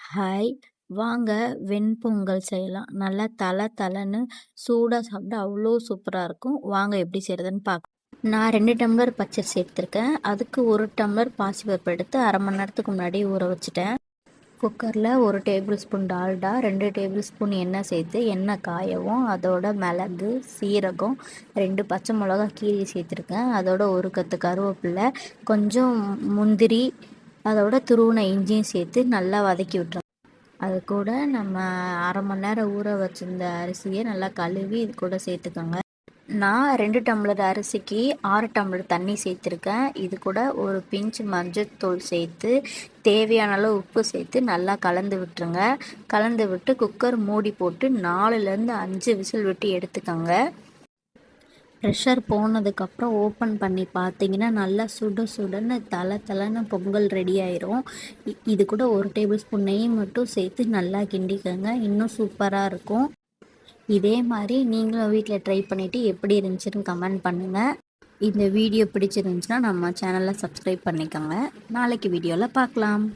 Hi! வாங்க வெண்பொங்கல் செய்யலாம். நல்லா தளன்னு சூடா சாப்பிட அவ்வளோ சூப்பரா இருக்கும். வாங்க எப்படி செய்றதுன்னு பார்க்கலாம். நான் 2 டம்ளர் பச்சரிசி எடுத்திருக்கேன். அதுக்கு 1 டம்ளர் பாசிப்பருப்பு எடுத்து 1/2 மணி நேரத்துக்கு முன்னாடி ஊற வச்சுட்டேன். குக்கரில் 1 table spoon Dalda, 2 table spoon எண்ணெய் சேர்த்து எண்ணெய் காயவும், அதோட மிளகு, சீரகம், 2 பச்சை மிளகா கீரி சேர்த்துருக்கேன். அதோட 1 கத்து கருவேப்பிலை, கொஞ்சம் முந்திரி, அதோட துருவின இஞ்சியும் சேர்த்து நல்லா வதக்கி விட்டுருங்க. அது கூட நம்ம 1/2 மணி நேரம் ஊற வச்சிருந்த அரிசியை நல்லா கழுவி இது கூட சேர்த்துக்கோங்க. நான் 2 டம்ளர் அரிசிக்கு 6 டம்ளர் தண்ணி சேர்த்துருக்கேன். இது கூட ஒரு பிஞ்ச் மஞ்சள்தூள் சேர்த்து தேவையான அளவு உப்பு சேர்த்து நல்லா கலந்து விட்டுருங்க. கலந்து விட்டு குக்கர் மூடி போட்டு 4லேருந்து 5 விசில் விட்டு எடுத்துக்கோங்க. ப்ரெஷர் போனதுக்கப்புறம் ஓப்பன் பண்ணி பார்த்தீங்கன்னா நல்லா சுடன்னு தளன்னு பொங்கல் ரெடி ஆயிரும். இது கூட 1 டேபிள் ஸ்பூன் நெய் மட்டும் சேர்த்து நல்லா கிண்டிக்கோங்க. இன்னும் சூப்பராக இருக்கும். இதே மாதிரி நீங்களும் வீட்டில் ட்ரை பண்ணிவிட்டு எப்படி இருந்துச்சுன்னு கமெண்ட் பண்ணுங்கள். இந்த வீடியோ பிடிச்சிருந்துச்சுன்னா நம்ம சேனலை சப்ஸ்கிரைப் பண்ணிக்கோங்க. நாளைக்கு வீடியோவில் பார்க்கலாம்.